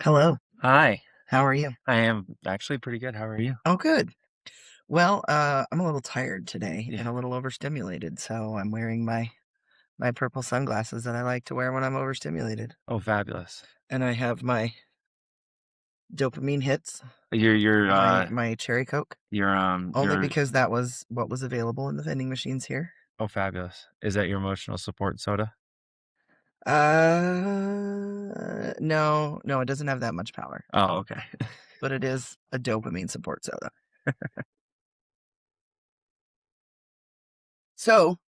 Hello. Hi, How are you? I am actually pretty good. How are you? Oh, good. Well, I'm a little tired today Yeah. and a little overstimulated, so I'm wearing my purple sunglasses that I like to wear when I'm overstimulated. Oh, fabulous. And I have my dopamine hits, You're my cherry Coke, only you're because that was what was available in the vending machines here. oh, fabulous. Is that your emotional support soda? No, no, it doesn't have that much power, Oh, okay. but it is a dopamine support soda. So,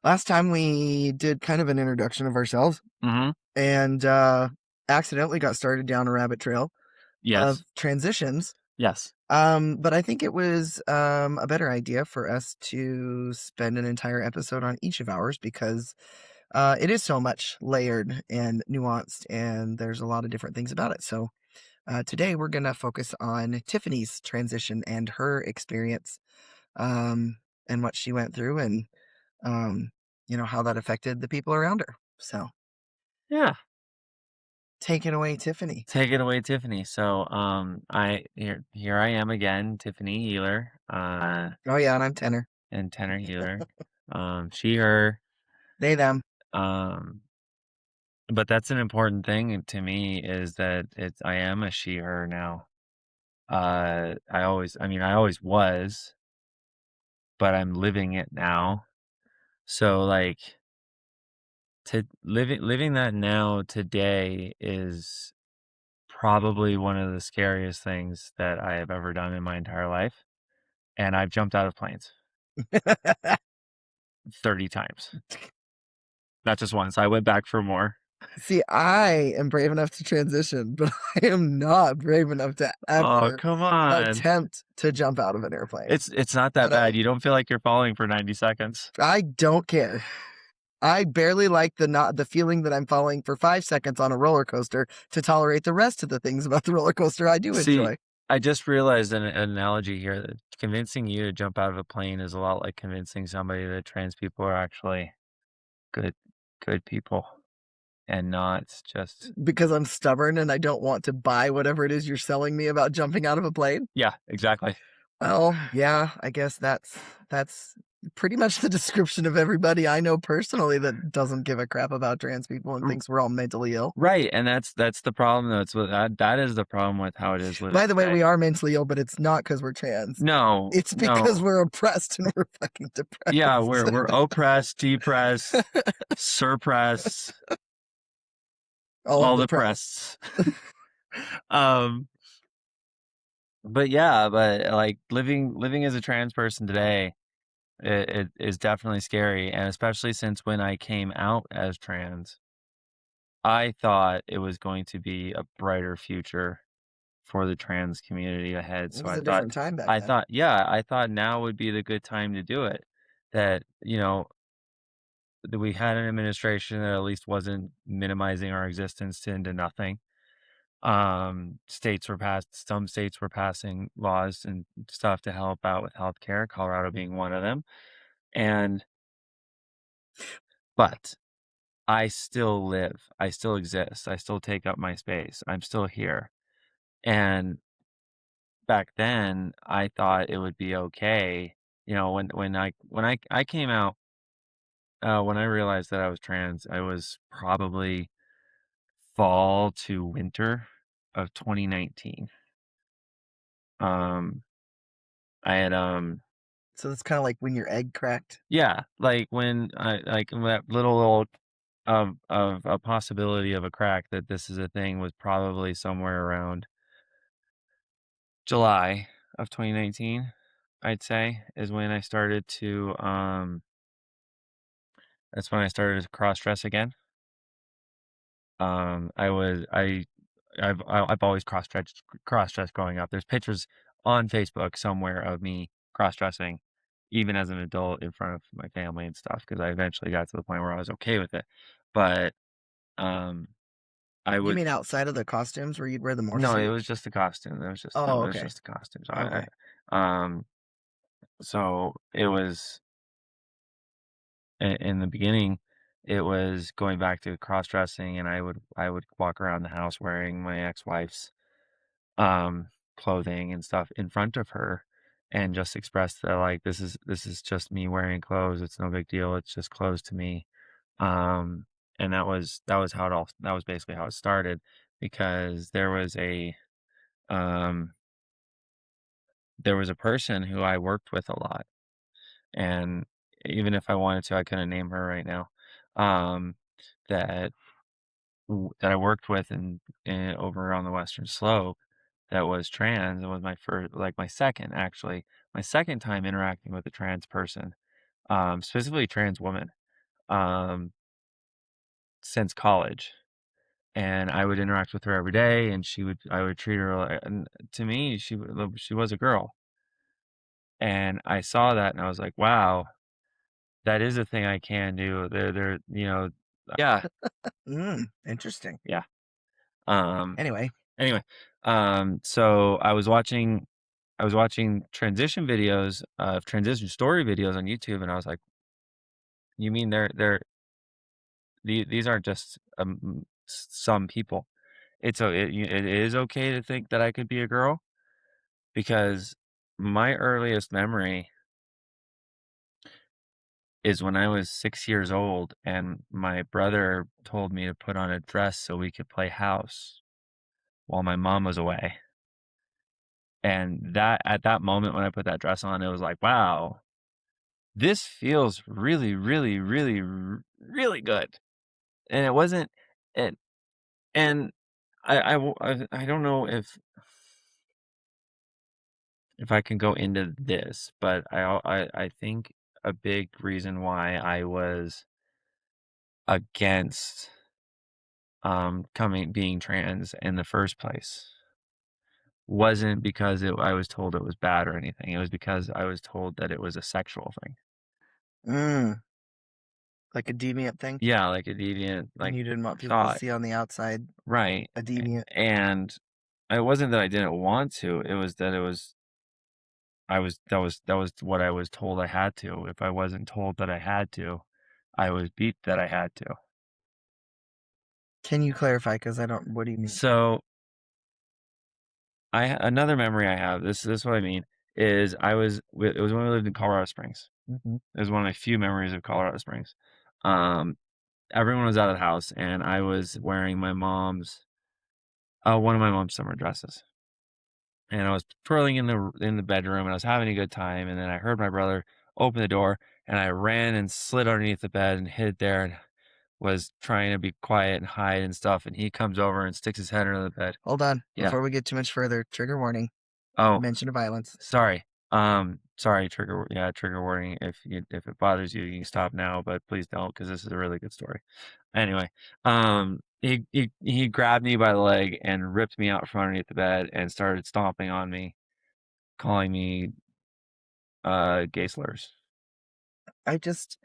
last time we did kind of an introduction of ourselves. Mhm. And accidentally got started down a rabbit trail of Yes. transitions. Yes. But I think it was a better idea for us to spend an entire episode on each of ours because it is so much layered and nuanced, and there's a lot of different things about it. So today we're going to focus on Tiffany's transition and her experience, and what she went through, and um, how that affected the people around her. So Yeah. take it away, Tiffany. Take it away, Tiffany. So, I here I am again, Tiffany Healer, Oh yeah, and I'm Tenor. and Tenor Healer. She, her, They, them. um, but that's an important thing to me is that I am a she, her now. I always was, but I'm living it now. So, like, to living that now today is probably one of the scariest things that I have ever done in my entire life, and I've jumped out of planes 30 times. Not just once, I went back for more. See, I am brave enough to transition, but I am not brave enough to Oh, ever come on. attempt to jump out of an airplane. It's not that But bad, you don't feel like you're falling for 90 seconds. I don't care. I barely like the feeling that I'm falling for 5 seconds on a roller coaster to tolerate the rest of the things about the roller coaster I do See, enjoy. I just realized an analogy here that convincing you to jump out of a plane is a lot like convincing somebody that trans people are actually good good people and not just Because I'm stubborn and I don't want to buy whatever it is you're selling me about jumping out of a plane. yeah, exactly. Well, yeah, I guess that's pretty much the description of everybody I know personally that doesn't give a crap about trans people and R thinks we're all mentally ill. right, and that's the problem, though, it's with that is the problem with how it is living By the way, today. we are mentally ill, but it's not because we're trans. No, It's because no. we're oppressed and we're fucking Yeah, depressed. we're oppressed, depressed, suppressed, All of all the the press. prests. Um, but yeah, but, like, living as a trans person today, it is definitely scary, and especially since when I came out as trans, I thought it was going to be a brighter future for the trans community ahead. It So was a different time back then. I thought now would be the good time to do it. That, that we had an administration that at least wasn't minimizing our existence to into nothing. Some states were passing laws and stuff to help out with healthcare, Colorado being one of them. And but I still live. I still exist. I still take up my space. I'm still here. And back then, I thought it would be okay. When I came out, when I realized that I was trans, I was probably fall to winter of 2019. Um, I had So it's kind of like when your egg cracked. yeah, when that little of a possibility of a crack that this is a thing was probably somewhere around July of 2019. I'd say is when I started to that's when I started to cross dress again. I was I've always cross dressed growing up. There's pictures on Facebook somewhere of me cross dressing, even as an adult in front of my family and stuff. Because I eventually got to the point where I was okay with it. But um, I You would mean outside of the costumes where you'd wear the morph no, it suit? was just a costume. Oh, It was okay. just a costume. Okay. Um, so it was in the beginning. It was going back to cross-dressing, and I would walk around the house wearing my ex-wife's, um, clothing and stuff in front of her and just express that, like, this is just me wearing clothes, it's no big deal, it's just clothes to me. Um, and that was how it all that was basically how it started because um, there was a person who I worked with a lot, and even if I wanted to, I couldn't name her right now, um, that that I worked with in over on the Western Slope that was trans and was my first, like, my second, actually, my second time interacting with a trans person, specifically trans woman, um, since college. And I would interact with her every day, and I would treat her li and to me, she was a girl, and I saw that, and I was like, "Wow, that is a thing I can do." Yeah, Interesting. yeah, um, Anyway, anyway, so I was watching transition videos of transition story videos on YouTube, and I was like, "You mean these aren't just, some people. It is okay to think that I could be a girl?" Because my earliest memory is when I was 6 years old and my brother told me to put on a dress so we could play house while my mom was away. And that at that moment when I put that dress on, it was like, "Wow, this feels really, really, really, really good." And it wasn't and and I don't know if I can go into this, but I think a big reason why I was against, being trans in the first place wasn't because I was told it was bad or anything. It was because I was told that it was a sexual thing. mm, like a deviant thing, Yeah, like a deviant, and like, you didn't want people to thought. see on the outside Right. a deviant. And it wasn't that I didn't want to, it was that that was what I was told I had to. If I wasn't told that I had to, I was beat that I had to. Can you clarify? Because I don't. What do you mean? So another memory I have, this is what I mean, is it was when we lived in Colorado Springs. It was one of my few memories of Colorado Springs. Um, Everyone was out of the house, and I was wearing one of my mom's summer dresses. And I was twirling in the bedroom, and I was having a good time, and then I heard my brother open the door, and I ran and slid underneath the bed and hid there and was trying to be quiet and hide and stuff, and he comes over and sticks his head under the bed. Hold on. Yeah. Before we get too much further, trigger warning. Oh, Mention of violence. sorry. Sorry, trigger warning. If it bothers you, you can stop now, but please don't because this is a really good story. Anyway, he grabbed me by the leg and ripped me out from underneath the bed and started stomping on me, calling me gay slurs. I just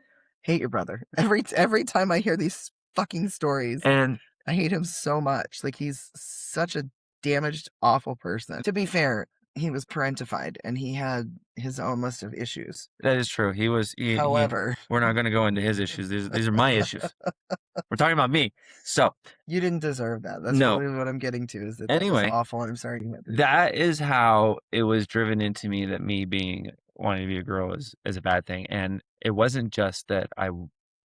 hate your brother. Every time I hear these fucking stories, And I hate him so much. Like he's such a damaged, awful person. To be fair, he was parentified and he had his own list of issues. that is true. He However, we're not gonna go into his issues. These are my issues. We're talking about me. So, you didn't deserve that. That's no. really what I'm getting to is that that was Anyway, awful and I'm sorry you went through that. that is how it was driven into me that me wanting to be a girl is a bad thing, and it wasn't just that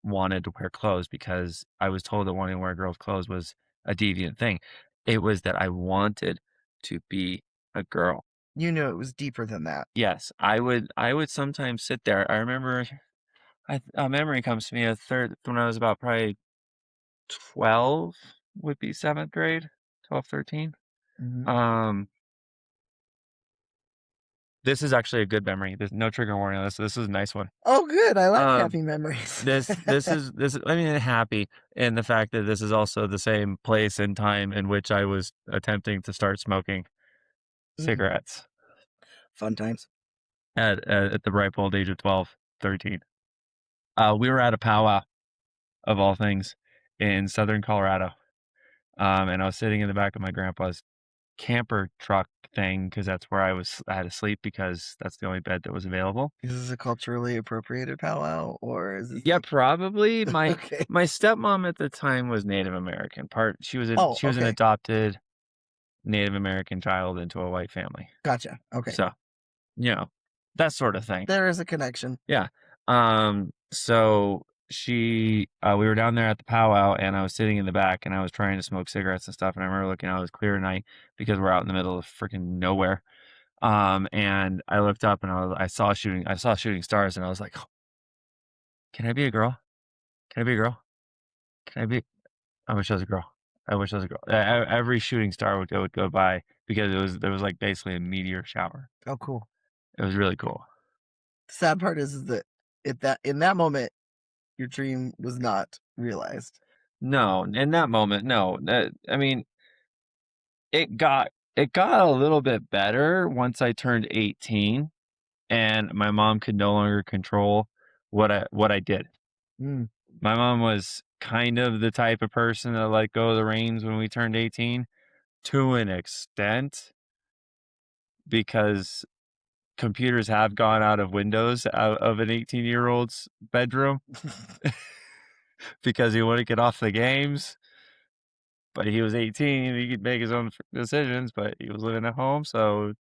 wanted to wear clothes because I was told that wanting to wear girls' clothes was a deviant thing. It was that I wanted to be a girl. You knew it was deeper than that. Yes, I would sometimes sit there. I remember a memory comes to me a third when I was about probably 12 would be 7th grade, 12, 13. Mhm. Um This is actually a good memory. There's no trigger warning on this. This is a nice one. Oh, good. I like Um, happy memories. this is I mean, happy in the fact that this is also the same place and time in which I was attempting to start smoking Mm, cigarettes fun times. at the ripe old age of 12, 13. We were at a powwow of all things in Southern Colorado. And I was sitting in the back of my grandpa's camper truck thing because that's where I had to sleep because that's the only bed that was available. Is this a culturally appropriated powwow, or is this Yeah, like probably. My okay. my stepmom at the time was Native American. Oh, She was an okay. adopted Native American child into a white family. Gotcha. Okay. So, you know, that sort of thing. There is a connection. Yeah. So we were down there at the powwow and I was sitting in the back and I was trying to smoke cigarettes and stuff. And I remember looking out, it was clear night because we're out in the middle of freaking nowhere. And I looked up and I saw shooting stars and I was like, "Oh, can I be a girl? Can I be a girl? Can I be, I wish I was a girl. I wish I was a girl." Every shooting star would go by because there was like basically a meteor shower. Oh, cool. It was really cool. The sad part is that in that moment, your dream was not realized. No, in that moment, no. I mean, it got a little bit better once I turned 18 and my mom could no longer control what I did. Mm. My mom was kind of the type of person that let go of the reins when we turned 18 to an extent because computers have gone out of Windows out of an 18-year-old's bedroom because he wouldn't get off the games. But he was 18, he could make his own decisions, but he was living at home, so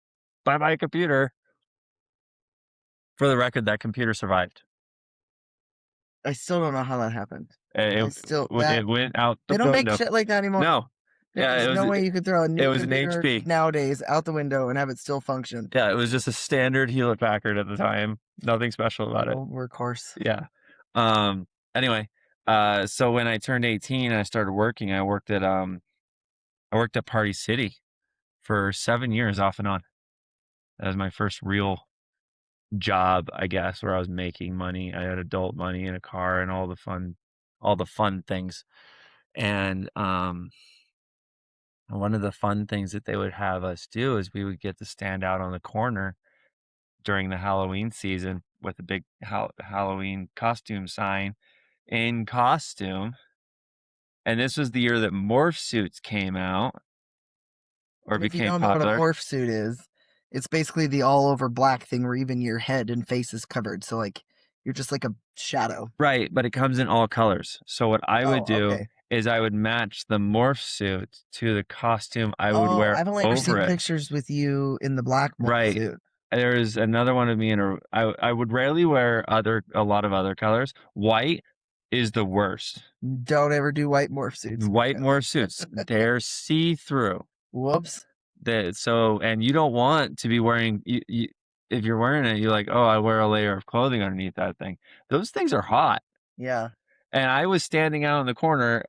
bye bye computer. For the record, that computer survived. I still don't know how that happened. I It still that it went out the they don't make window. shit like that anymore. No. Yeah, There's no way you could throw a it new was an computer HP. nowadays out the window and have it still function. Yeah, it was just a standard Hewlett Packard at the time. Nothing special about it. Old workhorse. Yeah. Um, anyway, so when I turned 18, I started working. I worked at Party City for 7 years off and on. That was my first real job, I guess, where I was making money. I had adult money and a car and all the fun things. And one of the fun things that they would have us do is we would get to stand out on the corner during the Halloween season with a big Halloween costume sign in costume. And this was the year that morph suits came out or And if you became don't know what a popular. morph suit is, it's basically the all over black thing where even your head and face is covered. So like you're just like a shadow. Right, but it comes in all colors. So what I would Oh, do okay. is I would match the morph suit to the costume I would Oh, wear I've only ever over seen it. pictures with you in the black morph Right. suit. There's another one of me in I would rarely wear a lot of other colors. White is the worst. Don't ever do white morph suits, White apparently. morph suits, they're see-through. Whoops. And you don't want to be wearing if you're wearing it, you're like, "Oh, I wear a layer of clothing underneath that thing." Those things are hot. Yeah. And I was standing out in the corner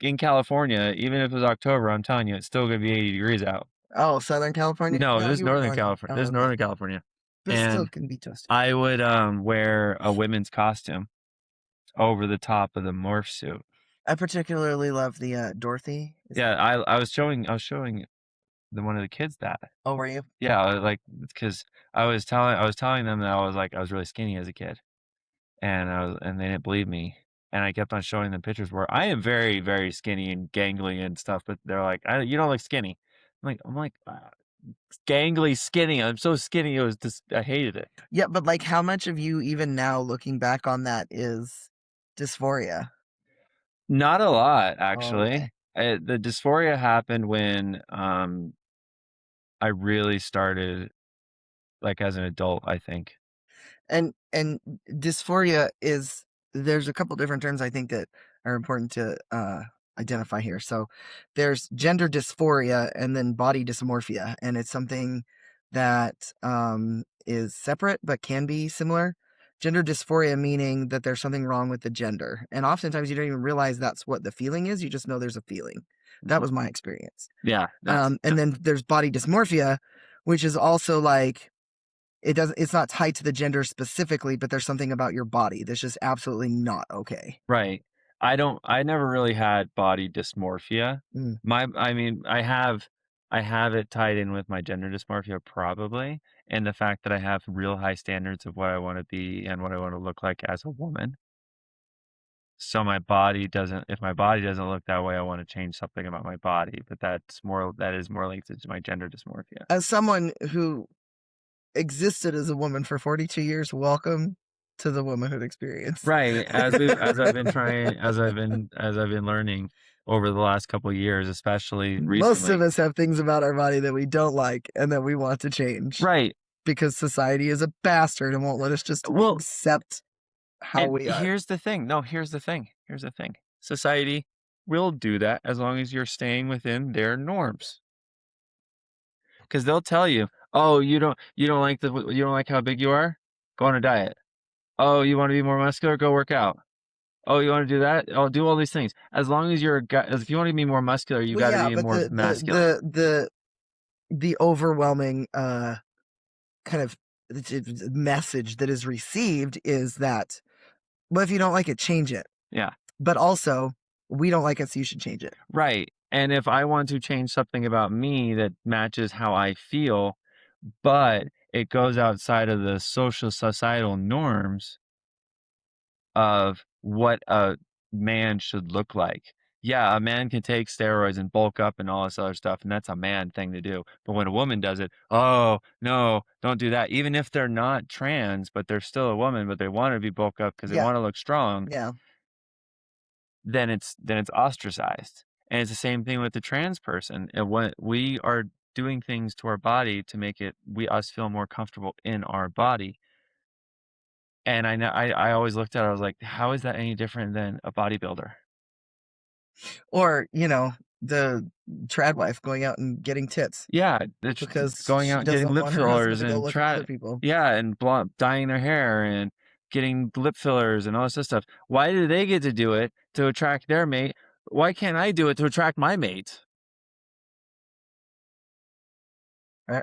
in California, even if it was October, I'm telling you, it's still gonna be 80 degrees out. Oh, Southern California? No, No, this is you were Northern north. California. Oh, This is okay. Northern California. But it still And can be toasty. I would, wear a women's costume over the top of the morph suit. I particularly love the Dorothy. Is Yeah, that I was showing the one of the kids that. oh, were you? Yeah, like, because I was telling them that I was really skinny as a kid, and they didn't believe me, and I kept on showing them pictures where I am very, very skinny and gangly and stuff, but they're like, "You don't look skinny." I'm like, gangly skinny, I'm so skinny, it was just I hated it." Yeah, but like how much of you even now looking back on that is dysphoria? Not a lot, Oh, okay. actually. The dysphoria happened when, I really started, like, as an adult, I think. And dysphoria is there's a couple different terms I think that are important to identify here. So there's gender dysphoria and then body dysmorphia, and it's something that is separate but can be similar. Gender dysphoria meaning that there's something wrong with the gender, and oftentimes you don't even realize that's what the feeling is. You just know there's a feeling. That was my experience. Yeah, that's And then there's body dysmorphia, which is also like it's not tied to the gender specifically, but there's something about your body that's just absolutely not okay. right. I never really had body dysmorphia. Mm. I mean, I have it tied in with my gender dysmorphia probably, and the fact that I have real high standards of what I wanna be and what I wanna look like as a woman. So my body doesn't if my body doesn't look that way, I wanna change something about my body, but that is more linked to my gender dysmorphia. As someone who existed as a woman for 42 years, welcome to the womanhood experience. Right, as I've been trying as I've been learning over the last couple of years, especially Most of recently. us have things about our body that we don't like and that we want to change Right. because society is a bastard and won't let us just Well, accept how and we are. here's the thing. No, here's the thing. Society will do that as long as you're staying within their norms. Because 'Cause they'll tell you, "Oh, you don't like how big you are? Go on a diet. Oh, you wanna be more muscular? Go work out. Oh, you wanna do that? Oh, do all these things." As long as you're a guy if you wanna be more muscular, you Well, gotta yeah, be but more masculine. the overwhelming kind of message that is received is that, well, if you don't like it, change it. Yeah. But also, we don't like it, so you should change it. Right, and if I want to change something about me that matches how I feel, but it goes outside of the social societal norms of what a man should look like. Yeah, a man can take steroids and bulk up and all this other stuff, and that's a man thing to do. But when a woman does it, oh, no, don't do that. Even if they're not trans, but they're still a woman, but they want to be bulked up because they Yeah, want to look strong, yeah. then it's ostracized. And it's the same thing with the trans person. And when we are doing things to our body to make it we us feel more comfortable in our body. And I know I always looked at it, I was like, how is that any different than a bodybuilder? Or, the trad wife going out and getting tits Yeah, it's because going she out getting doesn't lip want her husband fillers to go and look at other try people. yeah, and dyeing their hair and getting lip fillers and all this other stuff. Why do they get to do it to attract their mate? Why can't I do it to attract my mate?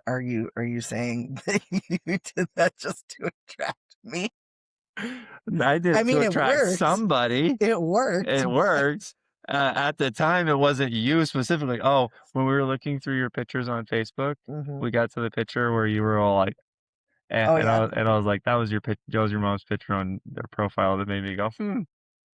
Are you saying that you did that just to attract me? I did I it to mean, it attract worked. somebody. It worked, It but worked. At the time, it wasn't you specifically. Oh, when we were looking through your pictures on Facebook, mhm. we got to the picture where you were all like, Oh, yeah. and I was like, that was your mom's picture on their profile that made me go,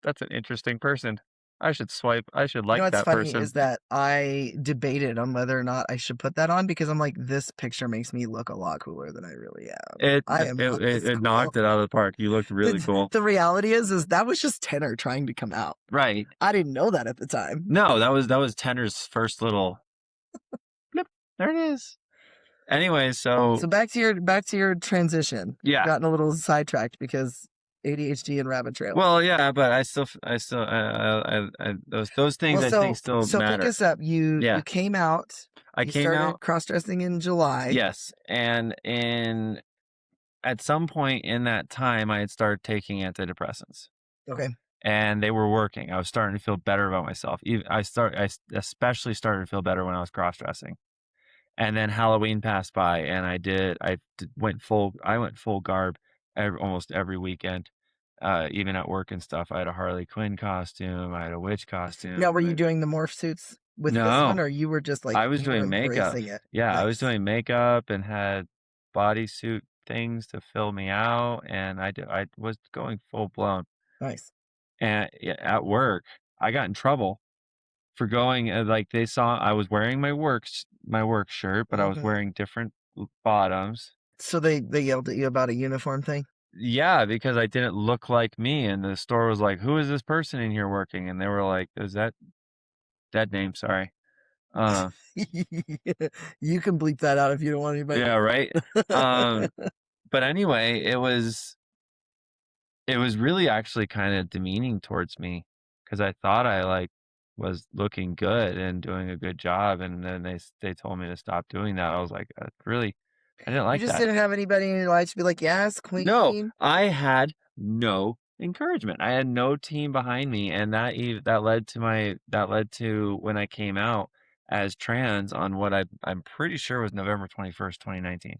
that's an interesting person. I should You know like what's that funny person. is that I debated on whether or not I should put that on because I'm like, "This picture makes me look a lot cooler than I really am. I am not this It cool." knocked it out of the park. You looked really The cool. the reality is that was just Tenor trying to come out. Right. I didn't know that at the time. No, that was Tenor's first little blip. There it is. Anyway, so So back to your transition. yeah. Gotten a little sidetracked because ADHD and rabbit trail. Well, yeah, but I still, those things Well, I think still so pick matter. us up. You Yeah, came out. I You came started out, cross-dressing in July. yes, and at some point in that time, I had started taking antidepressants, Okay. and they were working. I was starting to feel better about myself. Even especially started to feel better when I was cross dressing. And then Halloween passed by, and I went full garb almost every weekend, even at work and stuff. I had a Harley Quinn costume, I had a witch costume. Now, were you doing the morph suits with this one, No, or you were just like I was you were doing makeup. embracing it? Yeah, I was Nice, doing makeup and had bodysuit things to fill me out, and I was going full blown. nice. And yeah, at work, I got in trouble for going, like, they saw I was wearing my work shirt, but I was Mhm. wearing different bottoms. So they yelled at you about a uniform thing? Yeah, because I didn't look like me, and the store was like, "Who is this person in here working?" And they were like, "Is that name? Sorry." Uh, You can bleep that out if you don't want anybody yeah, right. Um, but anyway, it was really actually kind of demeaning towards me because I thought I like was looking good and doing a good job, and then they told me to stop doing that. I was like, really, I didn't You like just that. didn't have anybody in your life to be like, "Yes, No, queen." I had no encouragement. I had no team behind me, and that led to when I came out as trans on what I'm pretty sure was November 21st, 2019.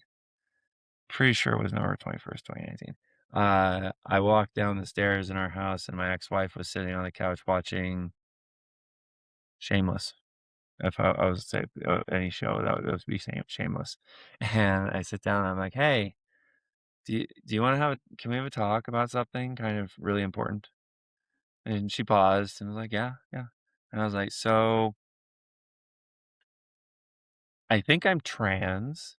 Pretty sure it was November 21st, 2019. I walked down the stairs in our house, and my ex-wife was sitting on the couch watching Shameless. If I was to say, any show, that would be Shameless. And I sit down, and I'm like, "Hey, do you wanna can we have a talk about something kind of really important?" And she paused and was like, "Yeah, yeah." And I was like, "So, I think I'm trans,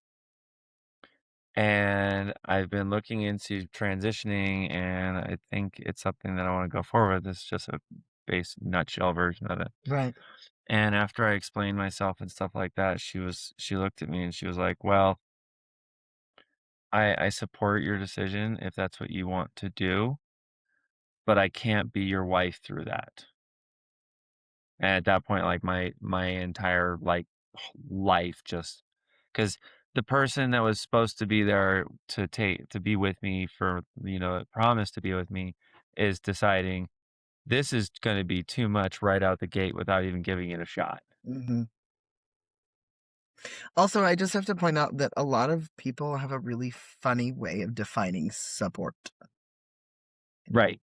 and I've been looking into transitioning, and I think it's something that I wanna go forward with. It's just a base nutshell version of it." Right. And after I explained myself and stuff like that, she looked at me and she was like, "Well, I support your decision if that's what you want to do, but I can't be your wife through that." And at that point, like, my entire, like, life just, because the person that was supposed to be there to be with me for, promised to be with me, is deciding, "This is gonna be too much right out the gate without even giving it a shot." Mhm. Also, I just have to point out that a lot of people have a really funny way of defining support. Right.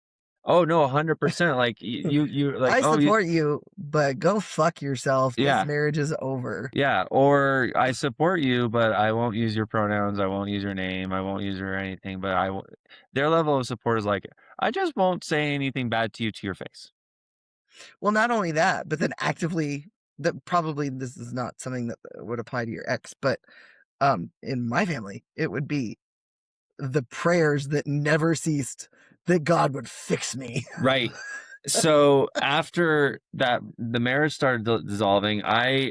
Oh, no, 100%, like, you're like, I "Oh, you." support you, but go fuck yourself. This Yeah. marriage is over. Yeah, or I support you, but I won't use your pronouns, I won't use your name, I won't use your anything, but I will. Their level of support is like, "I just won't say anything bad to you to your face." Well, not only that, but then actively that probably this is not something that would apply to your ex, but in my family, it would be the prayers that never ceased that God would fix me. Right. So, after that the marriage started dissolving, I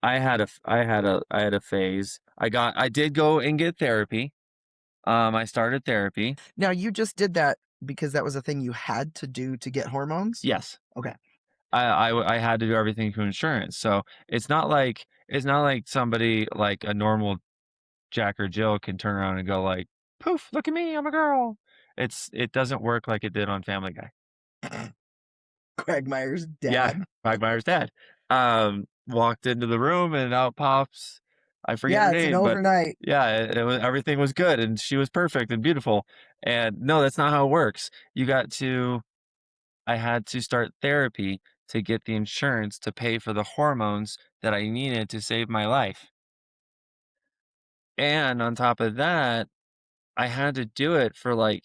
had a phase. I did go and get therapy. I started therapy. Now, you just did that because that was a thing you had to do to get hormones? Yes. Okay. I had to do everything through insurance, so it's not like somebody, like a normal Jack or Jill, can turn around and go like, "Poof, look at me, I'm a girl." It doesn't work like it did on Family Guy. Quagmire's Yeah, dad. Quagmire's dad. Walked into the room and out pops, I forget her Yeah, it's an name, but overnight. yeah, it was, everything was good and she was perfect and beautiful. And no, that's not how it works. I had to start therapy to get the insurance to pay for the hormones that I needed to save my life. And on top of that, I had to do it for like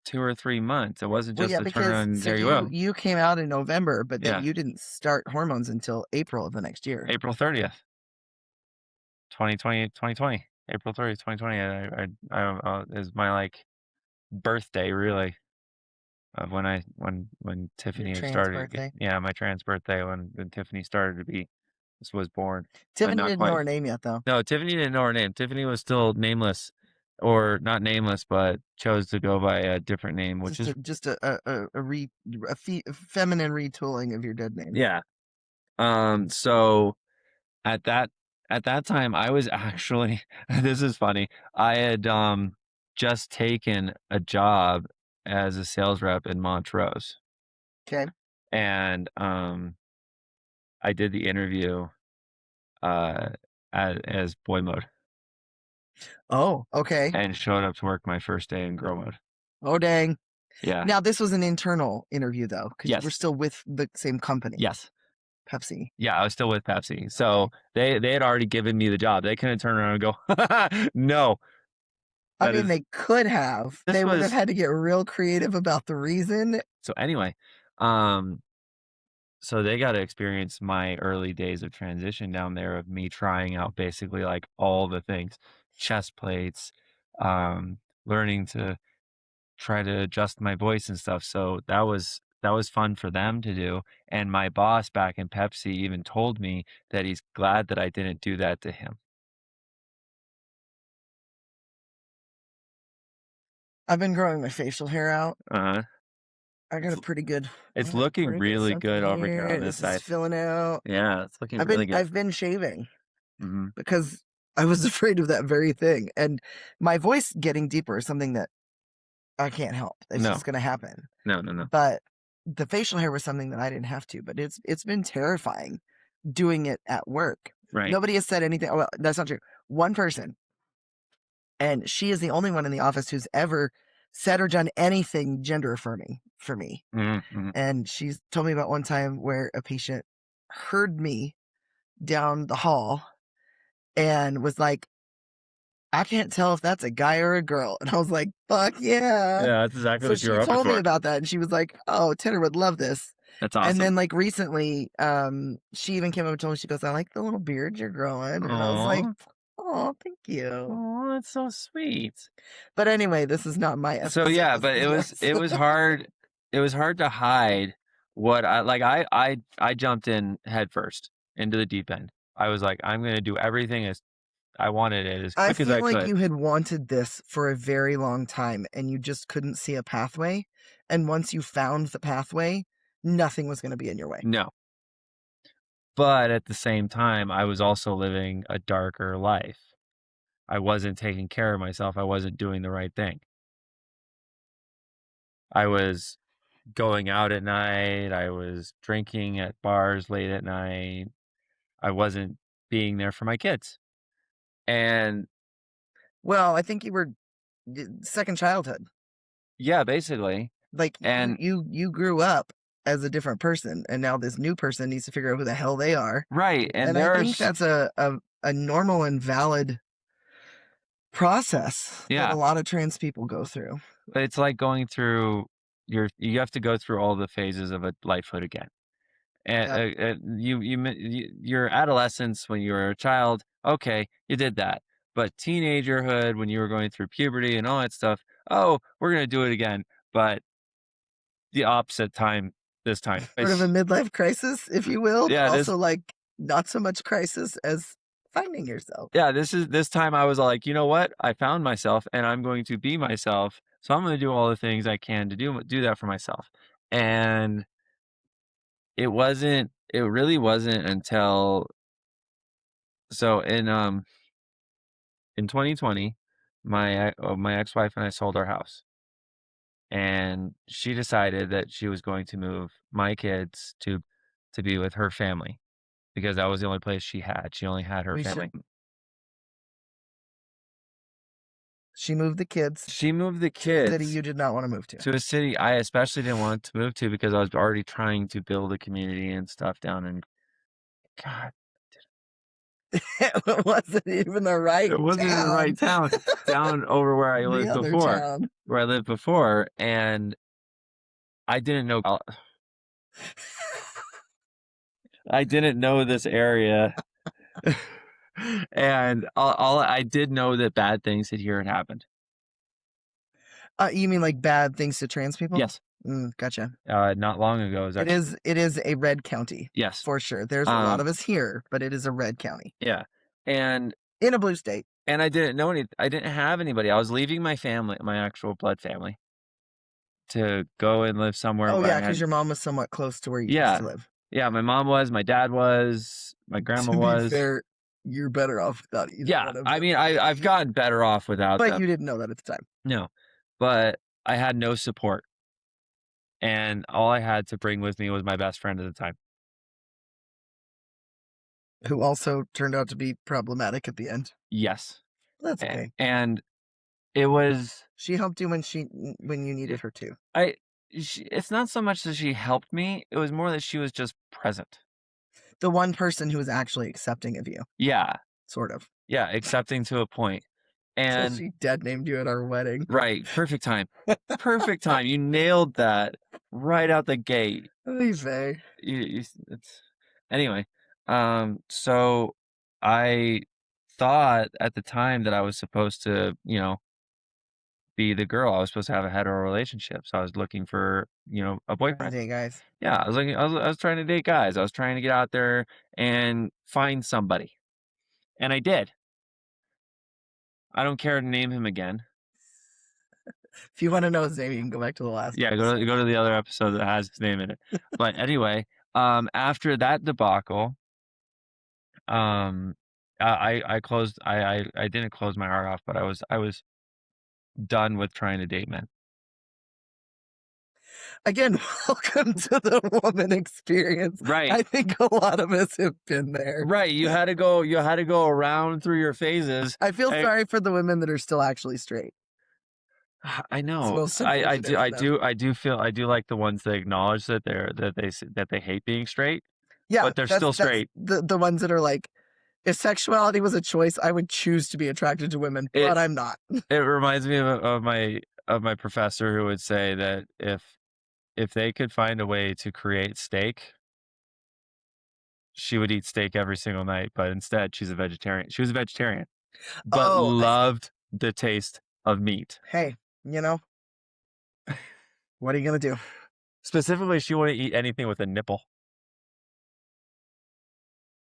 2 or 3 months. It wasn't Well, just yeah, a turn around because and so there you you go. you came out in November, but then Yeah, you didn't start hormones until April of the next year. April 30th, 2020. April 30th, 2020. Is my, like, birthday, really, of when Your Tiffany had trans started to get, birthday. yeah, my trans birthday, when Tiffany started to be was born, but Tiffany not didn't know quite. her name yet, though. No, Tiffany didn't know her name. Tiffany was still nameless, or not nameless, but chose to go by a different name, which Just is, a feminine retooling of your dead name. yeah. So at that at that time, I was actually this is funny. I had, just taken a job as a sales rep in Montrose, Okay. and, I did the interview, uh, as boy mode, Oh, okay. and showed up to work my first day in girl mode. Oh, dang. Yeah. Now, this was an internal interview, though, because you were Yes. still with the same company, Yes. Pepsi. Yeah, I was still with Pepsi. Okay. So they had already given me the job. They couldn't turn around and go, "No, I that mean, is." they could have. This They would have was had to get real creative about the reason. so anyway, um, so they got to experience my early days of transition down there, of me trying out basically like all the things, chest plates, learning to try to adjust my voice and stuff. So that was fun for them to do. And my boss back in Pepsi even told me that he's glad that I didn't do that to him. I've been growing my facial hair out. Uh-huh. I got It's a pretty good I it's got a looking pretty good really something good over here on here. this This is side. filling out. Yeah, it's looking really good. I've been shaving Mhm. because I was afraid of that very thing. And my voice getting deeper is something that I can't help. It's No. just gonna happen. No, no, no. But the facial hair was something that I didn't have to, but it's been terrifying doing it at work. Right. Nobody has said anything. Oh, well, that's not true. One person, and she is the only one in the office who's ever said or done anything gender affirming for me. Mhm, mhm. And she's told me about one time where a patient heard me down the hall and was like, I can't tell if that's a guy or a girl. And I was like, fuck yeah. Yeah, that's exactly So what you she were hoping told me for. about that and she was like, oh, Tenor would love this. That's And awesome. then like recently, she even came up and told me, she goes, I like the little beard you're growing. And I was like, Aw. oh, thank you. Oh, that's so sweet. But anyway, this is not my So, episode. yeah, This but is yours. it was hard it was hard to hide what I like, I jumped in head first into the deep end. I was like, "I'm gonna do everything as I wanted it as I quick as I feel like could." you had wanted this for a very long time and you just couldn't see a pathway. And once you found the pathway, nothing was going to be in your way. No. But at the same time, I was also living a darker life. I wasn't taking care of myself, I wasn't doing the right thing. I was going out at night, I was drinking at bars late at night, I wasn't being there for my kids. And Well, I think you were second childhood. yeah, basically. Like And you grew up as a different person and now this new person needs to figure out who the hell they are. right, and And I think there's that's a normal and valid process that yeah, a lot of trans people go through. but it's like going through you have to go through all the phases of a lifehood again. And, Yep. your adolescence when you were a child, okay, you did that. But teenagerhood, when you were going through puberty and all that stuff, oh, we're gonna do it again, but the opposite time this time. Sort of a It's midlife crisis, if you will, but yeah, this also like not so much crisis as finding yourself. yeah, this time I was like, you know what? I found myself, and I'm going to be myself. So I'm gonna do all the things I can to do that for myself. And it really wasn't until so in 2020, my ex-wife and I sold our house, and she decided that she was going to move my kids to be with her family because that was the only place she had. She only had her We family. shouldn't. She moved the kids She moved the to a city kids you did not want to move to. to a city I especially didn't want to move to because I was already trying to build a community and stuff down in God, It wasn't even the right it wasn't in the town. right town, down over The other town. where I lived before, and I didn't know I didn't know this area. And all I did know that bad things had happened. You mean like bad things to trans people? Yes, Gotcha. not long ago, it was actually It is a red county yes, for sure. There's a lot um, of us here, but it is a red county yeah, and in a blue state. I didn't have anybody. I was leaving my family, my actual blood family, to go and live somewhere Oh where yeah, I because had your mom was somewhat close to where you used yeah, to live. yeah, my mom was, my dad was, my grandma To be was. fair, you're better off without either Yeah, one of I them. mean, I've gotten better off without But them. you didn't know that at the time. No, but I had no support, and all I had to bring with me was my best friend at the time. Who also turned out to be problematic at the end. Yes, That's okay. and it was She helped you when you needed her to. I it's not so much that she helped me, it was more that she was just present. The one person who was actually accepting of you, Yeah, sort of. yeah, accepting to a point, Till and she dead named you at our wedding. right, perfect time. Perfect time, you nailed that right out the gate. Oy vey. You it's anyway, so I thought at the time that I was supposed to, be the girl. I was supposed to have a hetero relationship, so I was looking for, a boyfriend. Hey guys. Yeah, I was trying to date guys. I was trying to get out there and find somebody, and I did. I don't care to name him again. If you want to know his name, you can go back to the last Yeah, episode. go to the other episode that has his name in it. But anyway, after that debacle, I closed. I didn't close my heart off, but I was done with trying to date men. Again, welcome to the woman experience. Right. I think a lot of us have been there. Right, you had to go around through your phases. I feel and sorry for the women that are still actually straight. I It's know. most unfortunate for them. I do like the ones that acknowledge that that they hate being straight, Yeah, but they're still that's straight. the ones that are like, If sexuality was a choice, I would choose to be attracted to women, It but I'm not. it reminds me of my professor who would say that if they could find a way to create steak, she would eat steak every single night, but instead she's a vegetarian. She was a vegetarian, but Oh, I see. loved the taste of meat. Hey, you know, what are you gonna do? Specifically, she wouldn't eat anything with a nipple.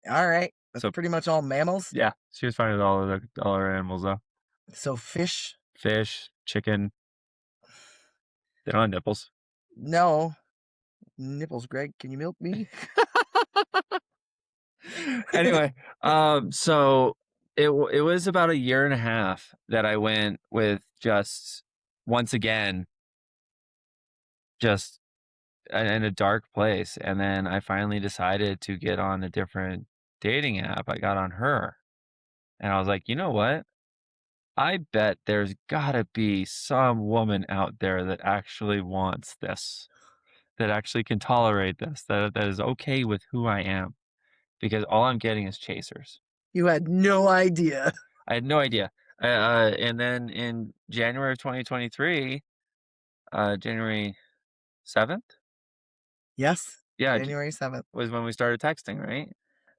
All right. That's So pretty much all mammals. yeah, she was fine with all her animals though. So fish, Fish, chicken, they don't have nipples. no. Nipples, Greg. Can you milk me? Anyway, so it was about a year and a half that I went with just once again, just in a dark place, and then I finally decided to get on a different dating app. I got on her, and I was like, you know what? I bet there's gotta be some woman out there that actually wants this, that actually can tolerate this, that is okay with who I am, because all I'm getting is chasers. You had no idea. I had no idea. And then in January of 2023, January 7th? Yes. Yeah, January 7th. was when we started texting, right?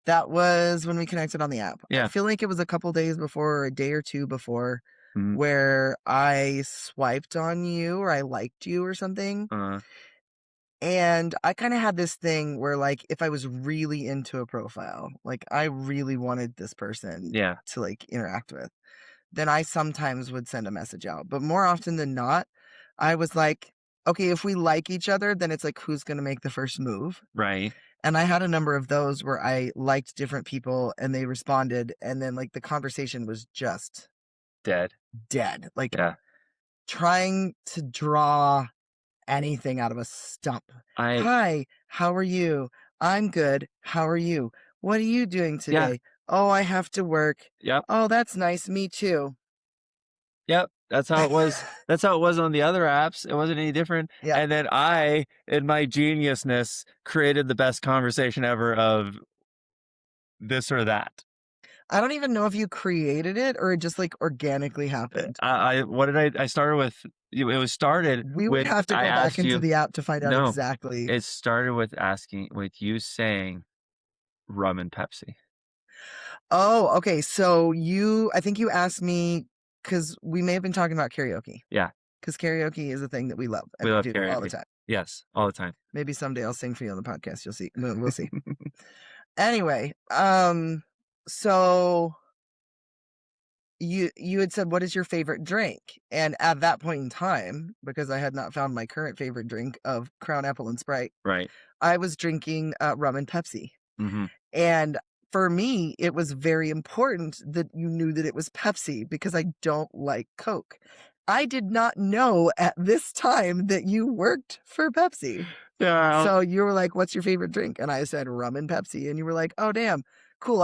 That was when we connected on the app. I Yeah. feel like it was a couple days before or a day or two before Mhm. where I swiped on you or I liked you or something. Uh, And I kind of had this thing where, like, if I was really into a profile, like, I really wanted this person yeah, to, like, interact with, then I sometimes would send a message out. But more often than not, I was like, okay, if we like each other, then it's like, who's going to make the first move? right. And I had a number of those where I liked different people and they responded. And then, like, the conversation was just Dead. dead. Like, Yeah. trying to draw anything out of a stump. I Hi, how are you? I'm good. How are you? What are you doing yeah, today? Oh, I have to work. yep, Oh, that's nice. Me too. yep. That's how it was. That's how it was on the other apps. It wasn't any different. Yeah. And then I, in my geniusness, created the best conversation ever of this or that. I don't even know if you created it or it just like organically happened. What did I started with? It was started We would when have to I go back asked into you. the app to find out No, exactly. it started with you saying rum and Pepsi. Oh, okay. So I think you asked me because we may have been talking about karaoke Yeah, because karaoke is a thing that we love and we we love do all the karaoke. time. Yes, all the time. Maybe someday I'll sing for you on the podcast. You'll see. We'll see. Anyway, so you had said, "What is your favorite drink?" And at that point in time, because I had not found my current favorite drink of Crown Apple and Sprite, Right. I was drinking rum and Pepsi. Mhm. And for me, it was very important that you knew that it was Pepsi because I don't like Coke. I did not know at this time that you worked for Pepsi. Yeah. So you were like, "What's your favorite drink?" And I said, "Rum and Pepsi." And you were like, "Oh, damn. Cool.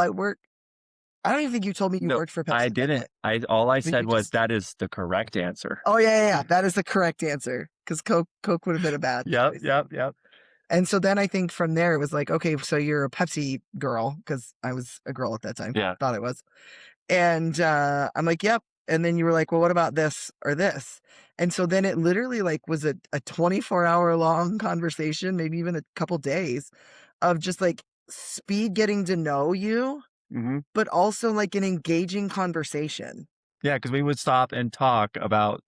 I don't even think you told me you No, worked for Pepsi I at that didn't. point. I all I I think said you was just that is the correct answer. Oh, yeah, yeah, yeah. That is the correct answer because Coke would have been a bad Yep, choice. yep, yep. And so then I think from there it was like, okay, so you're a Pepsi girl because I was a girl at that time. Yeah. Thought I was. And I'm like, yep. And then you were like, well, what about this or this? And so then it literally like was a 24-hour long conversation, maybe even a couple days of just like speed getting to know you, Mhm. but also like an engaging conversation. Yeah, because we would stop and talk about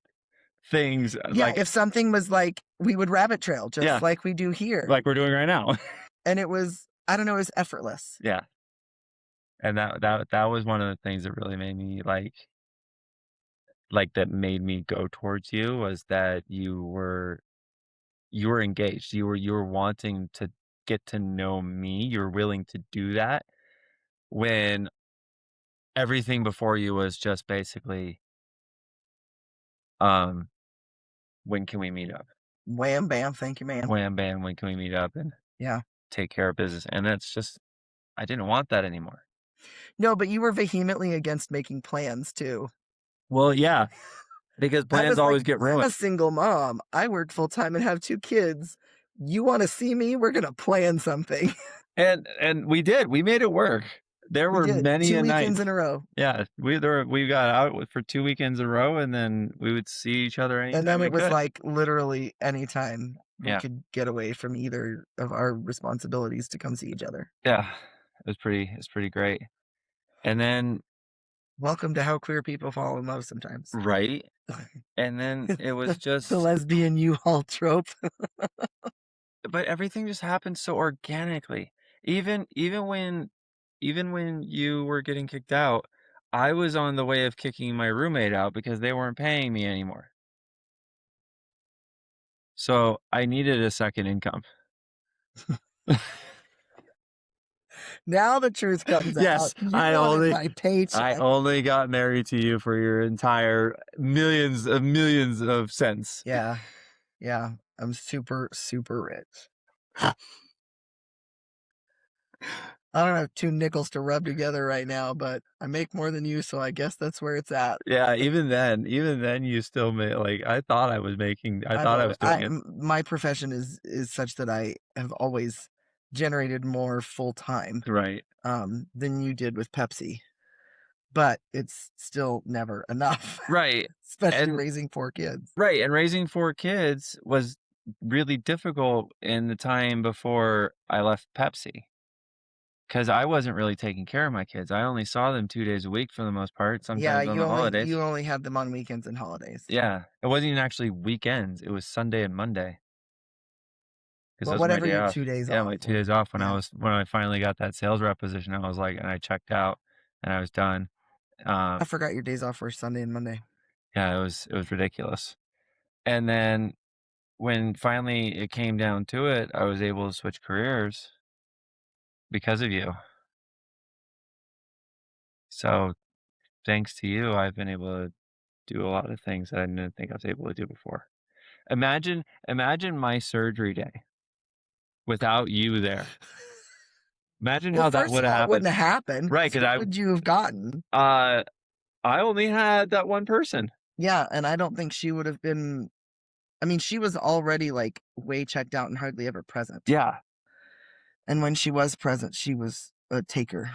things, Yeah, if something was like we would rabbit trail just yeah, like we do here. like we're doing right now. And it was, I don't know, it was effortless. Yeah, and that was one of the things that really made me that made me go towards you was that you were engaged. You were wanting to get to know me. You were willing to do that when everything before you was just basically, um, "When can we meet up? Wham bam, thank you, ma'am. Wham, bam, when can we meet up and Yeah. take care of business?" And that's just I didn't want that anymore. No, but you were vehemently against making plans too. Well, yeah, because I plans was like, always get I'm ruined. a single mom. I work full time and have 2 kids. You wanna see me? We're gonna plan something. And we did. We made it work. There We were did many 2 a night. weekends in a row, Yeah, we got out for 2 weekends in a row, and then we would see each other and anytime then we it was, could. like, literally anytime we Yeah, could get away from either of our responsibilities to come see each other. yeah. It's pretty great. And then Welcome to how queer people fall in love sometimes. right? And then it was The just lesbian U-Haul trope. but everything just happened so organically. Even when you were getting kicked out, I was on the way of kicking my roommate out because they weren't paying me anymore. So, I needed a second income. Now the truth comes out. Yes, You wanted my I paycheck. only got married to you for your entire millions of cents. Yeah, yeah, I'm super, super rich. I don't have 2 nickels to rub together right now, but I make more than you, so I guess that's where it's at. Yeah, even then you still made like, I I thought I love it. was doing it. My profession is such that I have always generated more full time, Right. than you did with Pepsi, but it's still never enough, Right, especially and raising 4 kids. right, and raising 4 kids was really difficult in the time before I left Pepsi, because I wasn't really taking care of my kids. I only saw them 2 days a week for the most part, Yeah, sometimes on the holidays. you only had them on weekends and holidays. Yeah, it wasn't even actually weekends, it was Sunday and Monday, because Well, those were my whatever day your off. 2 days Yeah, off my 2 were. days off Yeah. when I finally got that sales rep position, I was like and I checked out, and I was done. I Um, forgot your days off were Sunday and Monday. yeah, it was ridiculous. And then when finally it came down to it, I was able to switch careers because of you. So, thanks to you, I've been able to do a lot of things that I didn't think I was able to do before. Imagine my surgery day without you there. Imagine Well, how that first of would have all, it happened. wouldn't have happened Right? 'cause Because who would you have gotten? I only had that one person. Yeah, and I don't think she would have been. I mean, she was already, like, way checked out and hardly ever present, Yeah. and when she was present, she was a taker.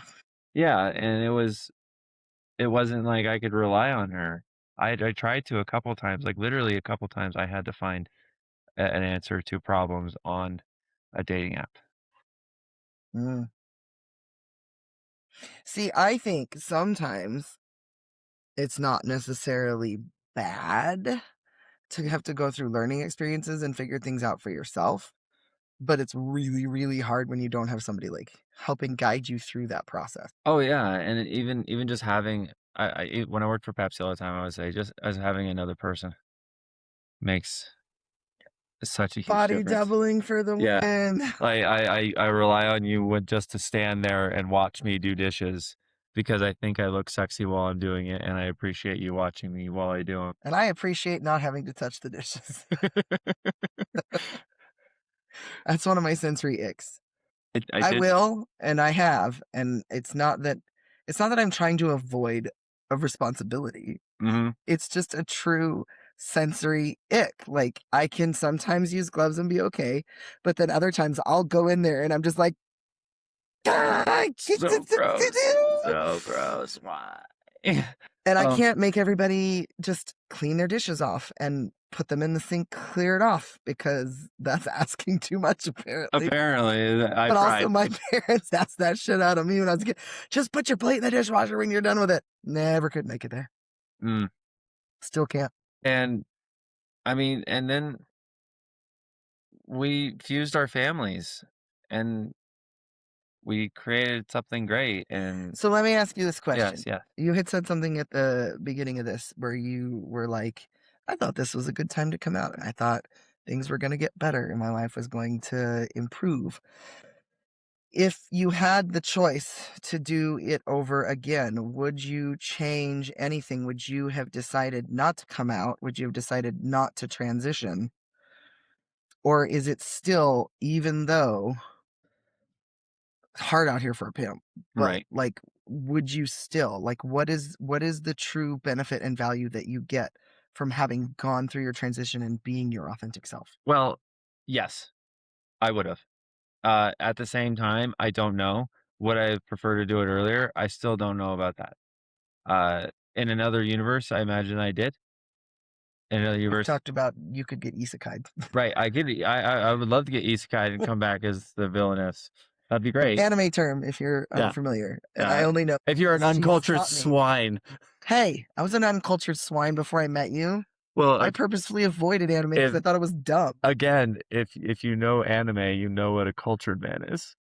Yeah, and it wasn't like I could rely on her. I tried to a couple times, like, literally a couple times I had to find an answer to problems on a dating app. Mm. See, I think sometimes it's not necessarily bad to have to go through learning experiences and figure things out for yourself, but it's really, really hard when you don't have somebody, like, helping guide you through that process. Oh, yeah, and even just having when I worked for Pepsi all the time, I would say just as having another person makes such a huge Body difference. doubling for the Yeah. win. Like, I rely on you with just to stand there and watch me do dishes because I think I look sexy while I'm doing it, and I appreciate you watching me while I do And I appreciate not having to touch the dishes. 'em. That's one of my sensory icks. I I did will, and I have, and it's not that I'm trying to avoid a responsibility. mhm. It's just a true sensory ick. Like, I can sometimes use gloves and be okay, but then other times I'll go in there and I'm just like, "Ah, So gross. So gross. Why? and I Um, can't make everybody just clean their dishes off and put them in the sink, clear it off because that's asking too much apparently. apparently, I But also tried. my parents asked that shit out of me when I was a kid. Just put your plate in the dishwasher when you're done with it. Never could make it there. Mm, Still can't. and, I mean, and then we fused our families, and we created something great, and So let me ask you this yes, question. yeah. You had said something at the beginning of this where you were like, I thought this was a good time to come out. And I thought things were going to get better and my life was going to improve. If you had the choice to do it over again, would you change anything? Would you have decided not to come out? Would you have decided not to transition? Or is it still, even though hard out here for a pimp, but, Right. like, would you still like, what is the true benefit and value that you get from having gone through your transition and being your authentic self? Well, yes, I would've. At the same time, I don't know. Would I prefer to do it earlier? I still don't know about that. In another universe, I imagine I did. In another We've universe, talked about you could get isekai'd. right? I would love to get isekai and come back as the villainess. That'd be great. Anime term, if you're Yeah, unfamiliar. And I yeah. only know If you're an because Jesus uncultured taught me. swine, Hey, I was an uncultured swine before I met you. well, I purposefully avoided anime because if I thought it was dumb. again, if you know anime, you know what a cultured man is.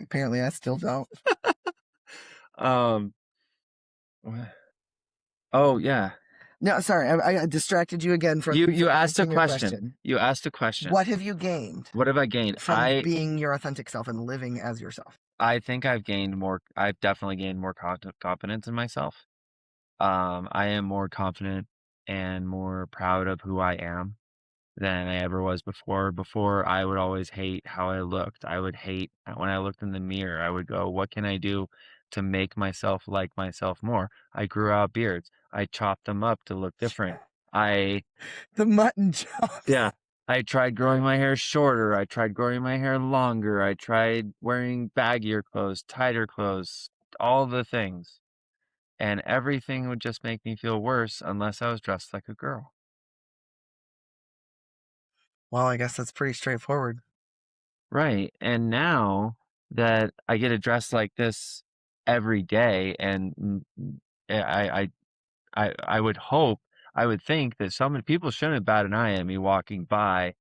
Apparently, I still don't. Um. Oh yeah. No, sorry, I distracted you again from You asked a answering your question. question. You asked a question. What have you gained What have I gained? from being your authentic self and living as yourself? I think I've definitely gained more confidence in myself. I am more confident and more proud of who I am than I ever was before. Before, I would always hate how I looked. I would hate when I looked in the mirror. I would go, "What can I do to make myself like myself more?" I grew out beards. I chopped them up to look different. I The mutton chops. Yeah. I tried growing my hair shorter. I tried growing my hair longer. I tried wearing baggier clothes, tighter clothes, all the things. And everything would just make me feel worse unless I was dressed like a girl. Well, I guess that's pretty straightforward. Right. And now that I get to dress like this every day, and I would hope, I would think that some people shouldn't bat an eye at me walking by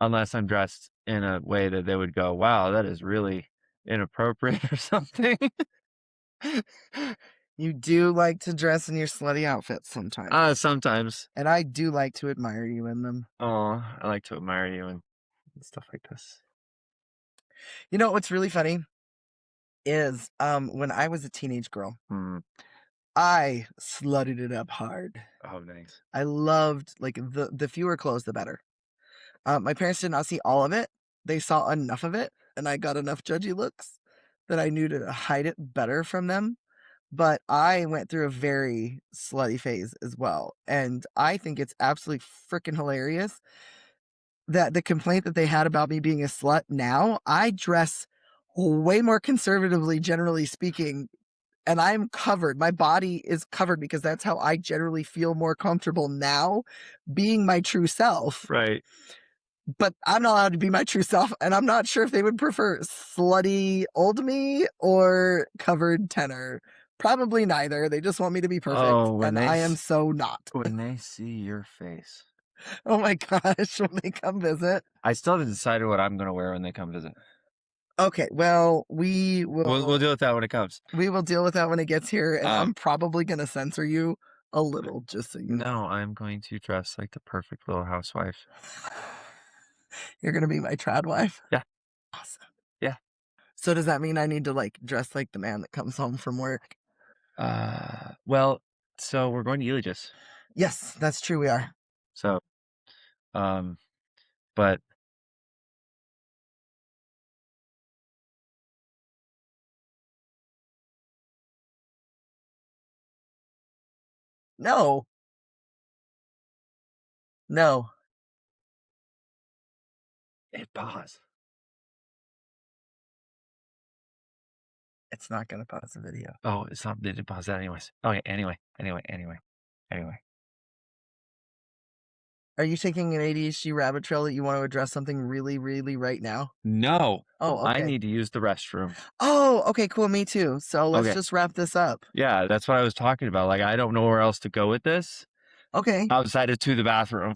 unless I'm dressed in a way that they would go, "Wow, that is really inappropriate," or something. You do like to dress in your slutty outfits sometimes. Sometimes. And I do like to admire you in them. Oh, I like to admire you and stuff like this. You know what's really funny is when I was a teenage girl, Hmm. I slutted it up hard. Oh, nice. I loved like the fewer clothes the better. My parents did not see all of it. They saw enough of it, and I got enough judgy looks that I knew to hide it better from them. But I went through a very slutty phase as well. And I think it's absolutely freaking hilarious that the complaint that they had about me being a slut now, I dress way more conservatively, generally speaking, and I'm covered. My body is covered because that's how I generally feel more comfortable now being my true self. Right. But I'm not allowed to be my true self, and I'm not sure if they would prefer slutty old me or covered tenor. Probably neither. They just want me to be perfect, Oh, and I am so not. when they see your face. Oh my gosh, when they come visit. I still haven't decided what I'm gonna wear when they come visit. Okay, well, we We'll will deal with that when it comes. we will deal with that when it gets here, and Um, I'm probably gonna censor you a little, just so you know. no, I'm going to dress like the perfect little housewife. You're gonna be my trad wife? Yeah. Awesome. Yeah. So does that mean I need to, like, dress like the man that comes home from work? Well, so we're going to Eulogius. Yes, that's true, we are. So, um, but No. No. hit pause. It's not gonna pause the video. Oh, it's not. They did pause that anyways. Okay. Anyway. Are you taking an ADHD rabbit trail that you want to address something really, really right now? No, Oh, I okay. need to use the restroom. Oh, okay, cool, me too. So let's Okay. just wrap this up. Yeah, that's what I was talking about. Like, I don't know where else to go with this Okay. outside of to the bathroom.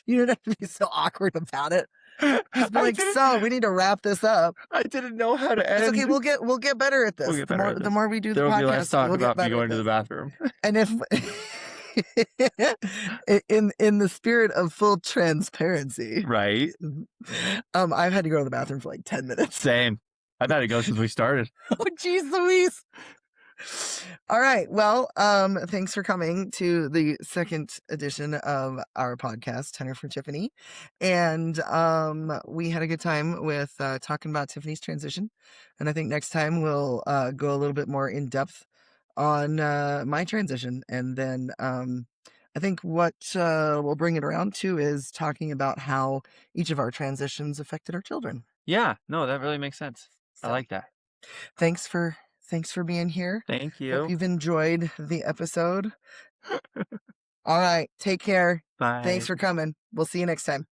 You don't have to be so awkward about it. Just be I like, didn't, so we need to wrap this up. I didn't know how to end. It's okay, we'll get better at this. We'll get The better more at the this. more we do the There will be less podcast, talk we'll get about me better going at to the this. bathroom. And if in the spirit of full transparency, Right? I've had to go to the bathroom for like 10 minutes. Same. I've had to go since we started. Oh, geez Louise. All right. Well, thanks for coming to the second edition of our podcast, Tenor for Tiffany. And we had a good time with talking about Tiffany's transition. And I think next time we'll go a little bit more in depth on my transition. And then I think what we'll bring it around to is talking about how each of our transitions affected our children. Yeah, no, that really makes sense. I So, like that. thanks for being here. Thank Hope you. you've enjoyed the episode. All right, take care. Thanks Bye. for coming. We'll see you next time.